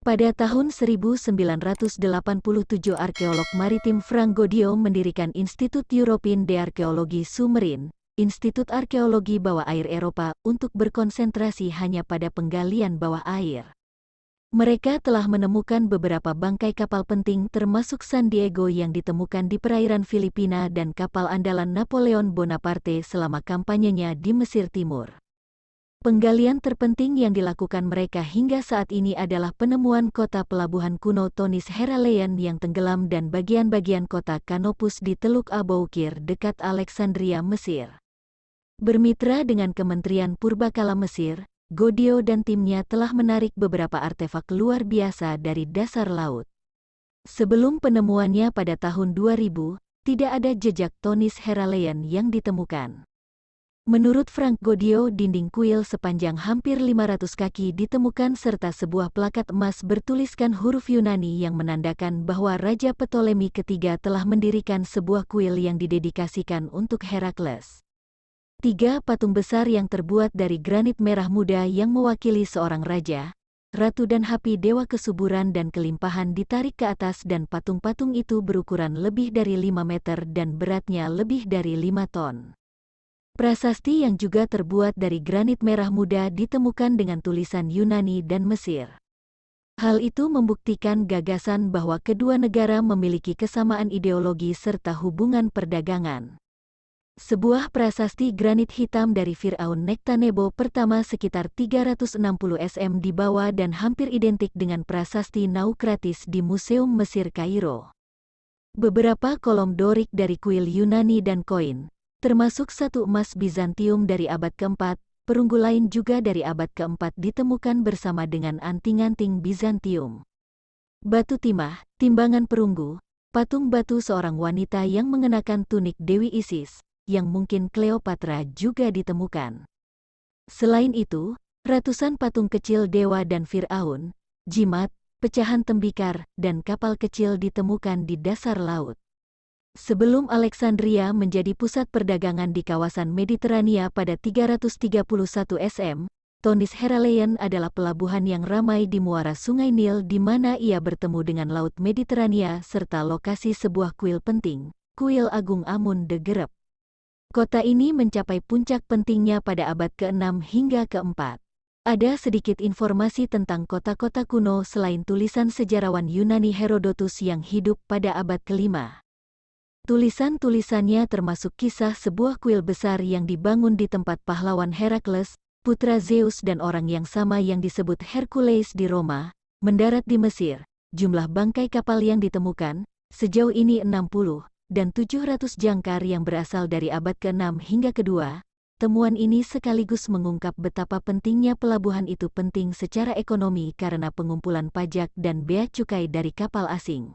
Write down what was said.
Pada tahun 1987 arkeolog maritim Frank Godio mendirikan Institut Européen d'Archéologie Sous-Marine, Institut Arkeologi Bawah Air Eropa, untuk berkonsentrasi hanya pada penggalian bawah air. Mereka telah menemukan beberapa bangkai kapal penting termasuk San Diego yang ditemukan di perairan Filipina dan kapal andalan Napoleon Bonaparte selama kampanyenya di Mesir Timur. Penggalian terpenting yang dilakukan mereka hingga saat ini adalah penemuan kota pelabuhan kuno Tonis Heraleien yang tenggelam dan bagian-bagian kota Canopus di Teluk Aboukir dekat Alexandria, Mesir. Bermitra dengan Kementerian Purbakala Mesir, Godio dan timnya telah menarik beberapa artefak luar biasa dari dasar laut. Sebelum penemuannya pada tahun 2000, tidak ada jejak Tonis Heraleien yang ditemukan. Menurut Frank Godio, dinding kuil sepanjang hampir 500 kaki ditemukan serta sebuah plakat emas bertuliskan huruf Yunani yang menandakan bahwa Raja Ptolemy ketiga telah mendirikan sebuah kuil yang didedikasikan untuk Herakles. 3 patung besar yang terbuat dari granit merah muda yang mewakili seorang raja, ratu dan hapi dewa kesuburan dan kelimpahan ditarik ke atas dan patung-patung itu berukuran lebih dari 5 meter dan beratnya lebih dari 5 ton. Prasasti yang juga terbuat dari granit merah muda ditemukan dengan tulisan Yunani dan Mesir. Hal itu membuktikan gagasan bahwa kedua negara memiliki kesamaan ideologi serta hubungan perdagangan. Sebuah prasasti granit hitam dari Firaun Nektanebo pertama sekitar 360 cm di bawah dan hampir identik dengan prasasti Naukratis di Museum Mesir Kairo. Beberapa kolom Dorik dari kuil Yunani dan koin, termasuk satu emas Bizantium dari abad ke-4, perunggu lain juga dari abad ke-4 ditemukan bersama dengan anting-anting Bizantium. Batu timah, timbangan perunggu, patung batu seorang wanita yang mengenakan tunik Dewi Isis, yang mungkin Cleopatra juga ditemukan. Selain itu, ratusan patung kecil dewa dan Fir'aun, jimat, pecahan tembikar, dan kapal kecil ditemukan di dasar laut. Sebelum Alexandria menjadi pusat perdagangan di kawasan Mediterania pada 331 SM, Tonis Heraleien adalah pelabuhan yang ramai di muara Sungai Nil di mana ia bertemu dengan Laut Mediterania serta lokasi sebuah kuil penting, Kuil Agung Amun de Gerep. Kota ini mencapai puncak pentingnya pada abad ke-6 hingga ke-4. Ada sedikit informasi tentang kota-kota kuno selain tulisan sejarawan Yunani Herodotus yang hidup pada abad ke-5. Tulisan-tulisannya termasuk kisah sebuah kuil besar yang dibangun di tempat pahlawan Herakles, putra Zeus dan orang yang sama yang disebut Hercules di Roma, mendarat di Mesir. Jumlah bangkai kapal yang ditemukan, sejauh ini 60, dan 700 jangkar yang berasal dari abad ke-6 hingga ke-2. Temuan ini sekaligus mengungkap betapa pentingnya pelabuhan itu penting secara ekonomi karena pengumpulan pajak dan bea cukai dari kapal asing.